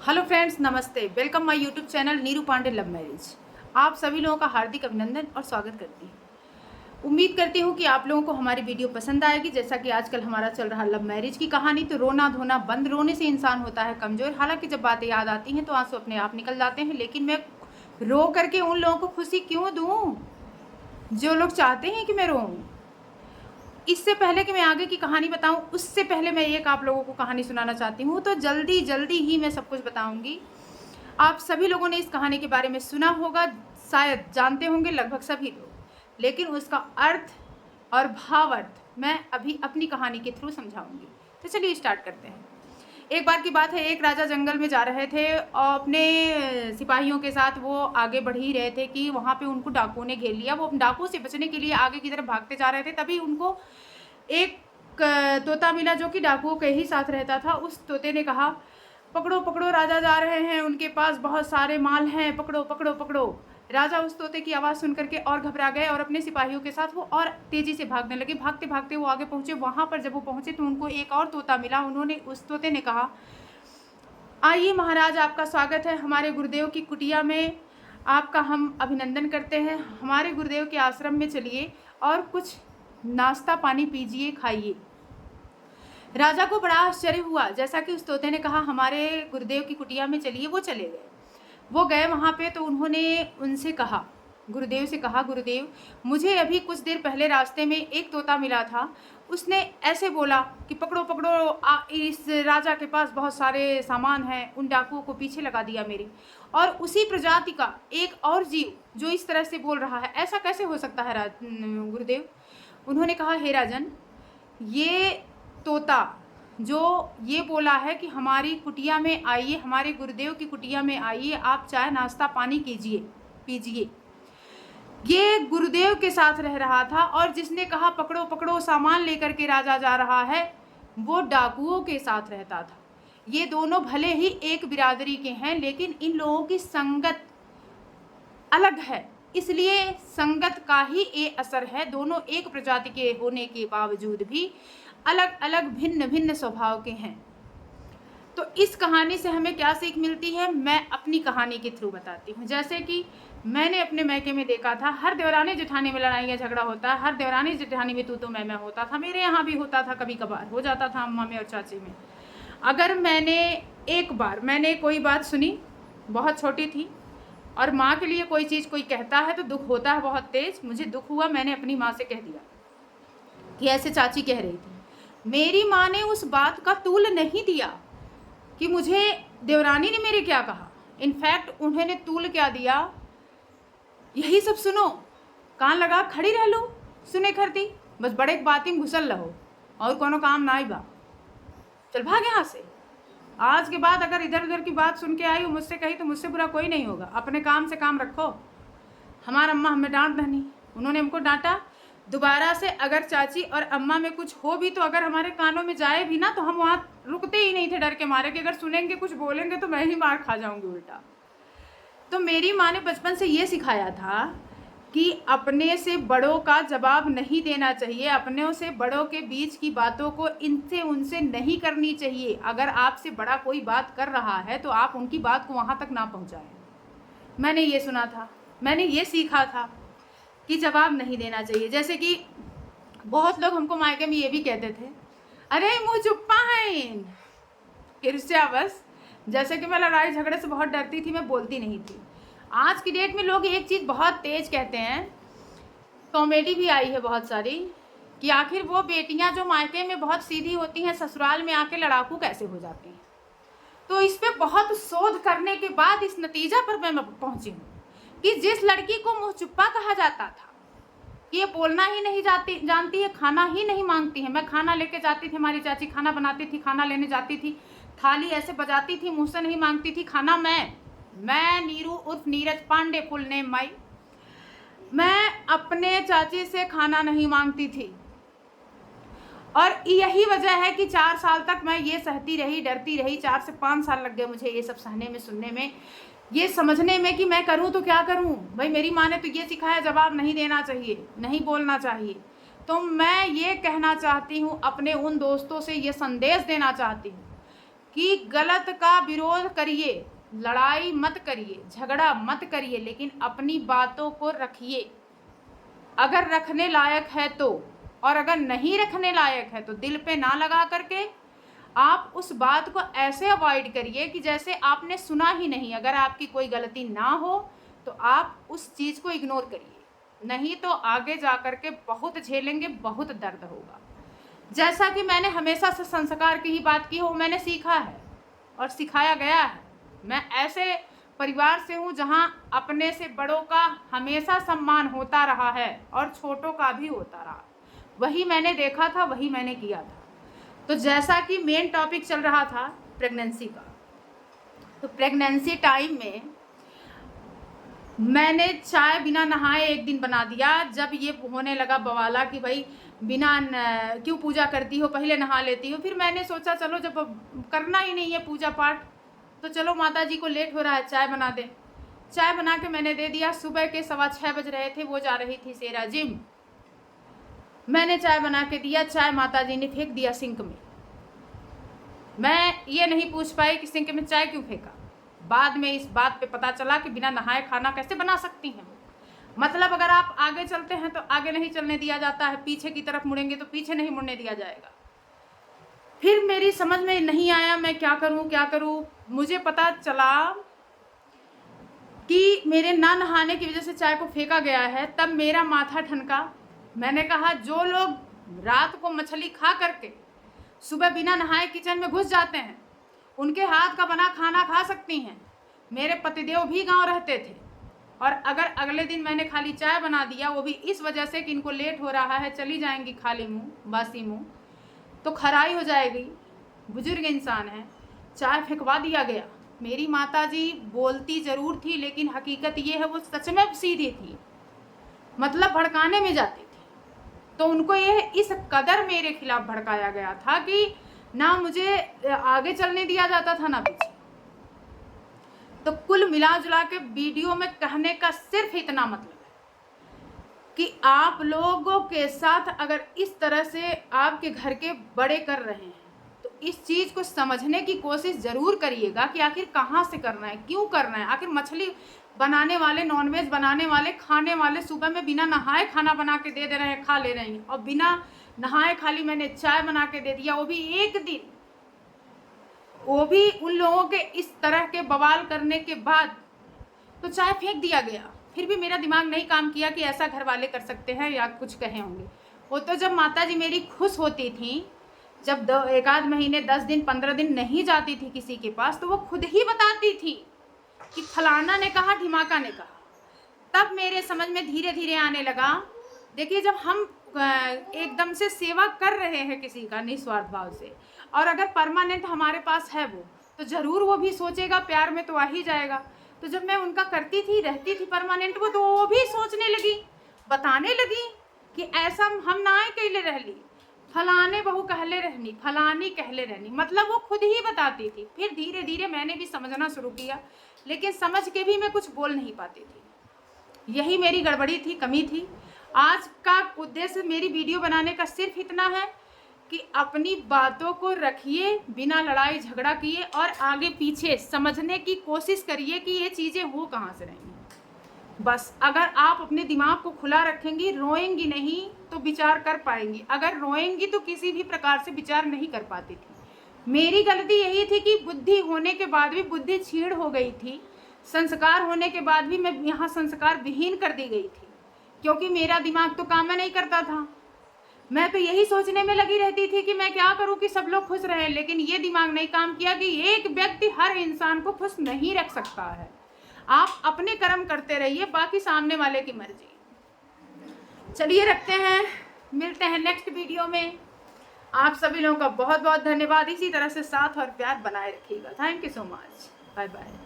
Hello friends, नमस्ते। Welcome my YouTube channel Neeru Pandey love marriage. आप सभी लोगों का हार्दिक अभिनंदन और स्वागत करती हूँ। उम्मीद करती हूँ कि आप लोगों को हमारी वीडियो पसंद आएगी। जैसा कि आजकल हमारा चल रहा लव मैरिज की कहानी, तो रोना धोना बंद। रोने से इंसान होता है कमज़ोर। हालांकि जब बातें याद आती हैं तो आंसू अपने आप निकल जाते हैं, लेकिन मैं रो करके उन लोगों को खुशी क्यों दूँ जो लोग चाहते हैं कि मैं रोऊँ। इससे पहले कि मैं आगे की कहानी बताऊं, उससे पहले मैं एक आप लोगों को कहानी सुनाना चाहती हूँ। तो जल्दी जल्दी ही मैं सब कुछ बताऊंगी। आप सभी लोगों ने इस कहानी के बारे में सुना होगा, शायद जानते होंगे, लगभग सभी लोग, लेकिन उसका अर्थ और भावार्थ मैं अभी अपनी कहानी के थ्रू समझाऊंगी। तो चलिए स्टार्ट करते हैं। एक बार की बात है, एक राजा जंगल में जा रहे थे और अपने सिपाहियों के साथ वो आगे बढ़ ही रहे थे कि वहाँ पे उनको डाकुओं ने घेर लिया। वो डाकुओं से बचने के लिए आगे की तरफ भागते जा रहे थे, तभी उनको एक तोता मिला जो कि डाकुओं के ही साथ रहता था। उस तोते ने कहा, पकड़ो पकड़ो, राजा जा रहे हैं, उनके पास बहुत सारे माल हैं, पकड़ो पकड़ो पकड़ो। राजा उस तोते की आवाज़ सुन करके और घबरा गए और अपने सिपाहियों के साथ वो और तेज़ी से भागने लगे। भागते भागते वो आगे पहुँचे। वहाँ पर जब वो पहुँचे तो उनको एक और तोता मिला। उस तोते ने कहा, आइए महाराज, आपका स्वागत है हमारे गुरुदेव की कुटिया में। आपका हम अभिनंदन करते हैं। हमारे गुरुदेव के आश्रम में चलिए और कुछ नाश्ता पानी पीजिए, खाइए। राजा को बड़ा आश्चर्य हुआ। जैसा कि उस तोते ने कहा हमारे गुरुदेव की कुटिया में चलिए, वो चले गए। वो गए वहाँ पे तो उन्होंने उनसे कहा, गुरुदेव से कहा, गुरुदेव, मुझे अभी कुछ देर पहले रास्ते में एक तोता मिला था। उसने ऐसे बोला कि पकड़ो पकड़ो, इस राजा के पास बहुत सारे सामान हैं। उन डाकुओं को पीछे लगा दिया मेरे। और उसी प्रजाति का एक और जीव जो इस तरह से बोल रहा है, ऐसा कैसे हो सकता है गुरुदेव। उन्होंने कहा, हे राजन, ये तोता जो ये बोला है कि हमारी कुटिया में आइए, हमारे गुरुदेव की कुटिया में आइए, आप चाय नाश्ता पानी कीजिए, पीजिए, ये गुरुदेव के साथ रह रहा था। और जिसने कहा पकड़ो पकड़ो, सामान लेकर के राजा जा रहा है, वो डाकुओं के साथ रहता था। ये दोनों भले ही एक बिरादरी के हैं, लेकिन इन लोगों की संगत अलग है, इसलिए संगत का ही ये असर है। दोनों एक प्रजाति के होने के बावजूद भी अलग अलग भिन्न भिन्न स्वभाव के हैं। तो इस कहानी से हमें क्या सीख मिलती है, मैं अपनी कहानी के थ्रू बताती हूँ। जैसे कि मैंने अपने मैके में देखा था, हर देवरानी जेठानी में लड़ाइयाँ झगड़ा होता है, हर देवरानी जेठानी में तू तो मैं होता था। मेरे यहाँ भी होता था, कभी कभार हो जाता था अम्मा में और चाची में। अगर एक बार मैंने कोई बात सुनी, बहुत छोटी थी, और माँ के लिए कोई चीज़ कोई कहता है तो दुख होता है बहुत तेज। मुझे दुख हुआ, मैंने अपनी माँ से कह दिया कि ऐसे चाची कह रही थी। मेरी माँ ने उस बात का तूल नहीं दिया कि मुझे देवरानी ने मेरे क्या कहा। इनफैक्ट उन्होंने तूल क्या दिया, यही सब सुनो, कान लगा खड़ी रह लो, सुने खरती, बस बड़े बात में घुसल रहो और कोनो काम ना आई बा, चल भाग यहाँ से। आज के बाद अगर इधर उधर की बात सुन के आई हो, मुझसे कही, तो मुझसे बुरा कोई नहीं होगा। अपने काम से काम रखो। हमारा अम्मा हमें डांट दहनी, उन्होंने हमको डांटा। दोबारा से अगर चाची और अम्मा में कुछ हो भी, तो अगर हमारे कानों में जाए भी ना, तो हम वहाँ रुकते ही नहीं थे डर के मारे कि अगर सुनेंगे कुछ बोलेंगे तो मैं ही मार खा जाऊंगी उल्टा। तो मेरी माँ ने बचपन से ये सिखाया था कि अपने से बड़ों का जवाब नहीं देना चाहिए, अपने से बड़ों के बीच की बातों को इनसे उनसे नहीं करनी चाहिए। अगर आपसे बड़ा कोई बात कर रहा है तो आप उनकी बात को वहाँ तक ना पहुँचाएं। मैंने ये सुना था, मैंने ये सीखा था कि जवाब नहीं देना चाहिए। जैसे कि बहुत लोग हमको मायके में ये भी कहते थे, अरे मुँह चुप्पा है ईर्ष्या बस। जैसे कि मैं लड़ाई झगड़े से बहुत डरती थी, मैं बोलती नहीं थी। आज की डेट में लोग एक चीज़ बहुत तेज कहते हैं, कॉमेडी भी आई है बहुत सारी, कि आखिर वो बेटियां जो मायके में बहुत सीधी होती हैं, ससुराल में आके लड़ाकू कैसे हो जाती हैं। तो इस पे बहुत शोध करने के बाद इस नतीजा पर मैं पहुंची हूँ कि जिस लड़की को मुँह चुप्पा कहा जाता था, ये बोलना ही नहीं जानती है, खाना ही नहीं मांगती है। मैं खाना लेके जाती थी, हमारी चाची खाना बनाती थी, खाना लेने जाती थी, थाली ऐसे बजाती थी, मुँह से नहीं मांगती थी खाना। मैं नीरू उर्फ Neeraj Pandey, full name my, मैं अपने चाची से खाना नहीं मांगती थी। और यही वजह है कि 4 साल तक मैं ये सहती रही, डरती रही। 4 से 5 साल लग गए मुझे ये सब सहने में, सुनने में, ये समझने में कि मैं करूं तो क्या करूं। भाई मेरी माँ ने तो ये सिखाया, जवाब नहीं देना चाहिए, नहीं बोलना चाहिए। तो मैं ये कहना चाहती हूँ, अपने उन दोस्तों से ये संदेश देना चाहती हूँ कि गलत का विरोध करिए, लड़ाई मत करिए, झगड़ा मत करिए, लेकिन अपनी बातों को रखिए अगर रखने लायक है तो, और अगर नहीं रखने लायक है तो दिल पे ना लगा करके आप उस बात को ऐसे अवॉइड करिए कि जैसे आपने सुना ही नहीं। अगर आपकी कोई गलती ना हो तो आप उस चीज़ को इग्नोर करिए, नहीं तो आगे जा कर के बहुत झेलेंगे, बहुत दर्द होगा। जैसा कि मैंने हमेशा से संस्कार की ही बात की हो, मैंने सीखा है और सिखाया गया है। मैं ऐसे परिवार से हूँ जहाँ अपने से बड़ों का हमेशा सम्मान होता रहा है और छोटों का भी होता रहा। वही मैंने देखा था, वही मैंने किया था। तो जैसा कि मेन टॉपिक चल रहा था प्रेगनेंसी का, तो प्रेगनेंसी टाइम में मैंने चाय बिना नहाए एक दिन बना दिया। जब ये होने लगा बवाला कि भाई बिना क्यों पूजा करती हो, पहले नहा लेती हो, फिर मैंने सोचा चलो जब करना ही नहीं है पूजा पाठ तो चलो माता जी को लेट हो रहा है, चाय बना दें। चाय बना के मैंने दे दिया। सुबह के 6:15 बज रहे थे, वो जा रही थी सेरा जिम। मैंने चाय बना के दिया, चाय माता जी ने फेंक दिया सिंक में। मैं ये नहीं पूछ पाई कि सिंक में चाय क्यों फेंका। बाद में इस बात पे पता चला कि बिना नहाए खाना कैसे बना सकती हैं। मतलब अगर आप आगे चलते हैं तो आगे नहीं चलने दिया जाता है, पीछे की तरफ मुड़ेंगे तो पीछे नहीं मुड़ने दिया जाएगा। फिर मेरी समझ में नहीं आया मैं क्या करूं। मुझे पता चला कि मेरे ना नहाने की वजह से चाय को फेंका गया है। तब मेरा माथा ठनका। मैंने कहा जो लोग रात को मछली खा करके सुबह बिना नहाए किचन में घुस जाते हैं, उनके हाथ का बना खाना खा सकती हैं। मेरे पतिदेव भी गांव रहते थे, और अगर अगले दिन मैंने खाली चाय बना दिया, वो भी इस वजह से कि इनको लेट हो रहा है, चली जाएंगी खाली मुंह, बासी मुंह, तो खराई हो जाएगी। बुजुर्ग इंसान है, चाय फेंकवा दिया गया। मेरी माताजी बोलती ज़रूर थी, लेकिन हकीकत ये है वो सच में सीधी थी, मतलब भड़काने में जाती थी। तो उनको ये इस कदर मेरे खिलाफ भड़काया गया था कि ना मुझे आगे चलने दिया जाता था ना पीछे। तो कुल मिला जुला के वीडियो में कहने का सिर्फ इतना मतलब है कि आप लोगों के साथ अगर इस तरह से आपके घर के बड़े कर रहे हैं तो इस चीज़ को समझने की कोशिश ज़रूर करिएगा कि आखिर कहाँ से करना है, क्यों करना है। आखिर मछली बनाने वाले, नॉनवेज बनाने वाले, खाने वाले सुबह में बिना नहाए खाना बना के दे रहे हैं, खा ले रहे हैं, और बिना नहाए खाली मैंने चाय बना के दे दिया, वो भी एक दिन, वो भी उन लोगों के इस तरह के बवाल करने के बाद तो चाय फेंक दिया गया। फिर भी मेरा दिमाग नहीं काम किया कि ऐसा घर वाले कर सकते हैं या कुछ कहे होंगे। वो तो जब माताजी मेरी खुश होती थी, जब 1 महीने 10 दिन 15 दिन नहीं जाती थी किसी के पास, तो वो खुद ही बताती थी कि फलाना ने कहा, ढिमाका ने कहा। तब मेरे समझ में धीरे धीरे आने लगा। देखिए, जब हम एकदम से सेवा कर रहे हैं किसी का निस्वार्थ भाव से, और अगर परमानेंट हमारे पास है वो, तो ज़रूर वो भी सोचेगा, प्यार में तो आ ही जाएगा। तो जब मैं उनका करती थी, रहती थी परमानेंट वो, तो वो भी सोचने लगी, बताने लगी कि ऐसा हम ना आए कहले रहली, फलाने बहू कहले रहनी, फलानी कहले रहनी, मतलब वो खुद ही बताती थी। फिर धीरे धीरे मैंने भी समझना शुरू किया, लेकिन समझ के भी मैं कुछ बोल नहीं पाती थी। यही मेरी गड़बड़ी थी, कमी थी। आज का उद्देश्य मेरी वीडियो बनाने का सिर्फ इतना है कि अपनी बातों को रखिए, बिना लड़ाई झगड़ा किए, और आगे पीछे समझने की कोशिश करिए कि ये चीज़ें हो कहाँ से रही हैं। बस अगर आप अपने दिमाग को खुला रखेंगी, रोएंगी नहीं तो विचार कर पाएंगी। अगर रोएंगी तो किसी भी प्रकार से विचार नहीं कर पाती थी। मेरी गलती यही थी कि बुद्धि होने के बाद भी बुद्धि छीण हो गई थी, संस्कार होने के बाद भी मैं यहाँ संस्कार विहीन कर दी गई थी, क्योंकि मेरा दिमाग तो काम में नहीं करता था। मैं तो यही सोचने में लगी रहती थी कि मैं क्या करूं कि सब लोग खुश रहें, लेकिन ये दिमाग नहीं काम किया कि एक व्यक्ति हर इंसान को खुश नहीं रख सकता है। आप अपने कर्म करते रहिए, बाकी सामने वाले की मर्जी। चलिए रखते हैं, मिलते हैं नेक्स्ट वीडियो में। आप सभी लोगों का बहुत बहुत धन्यवाद। इसी तरह से साथ और प्यार बनाए रखिएगा। Thank you so much. Bye bye.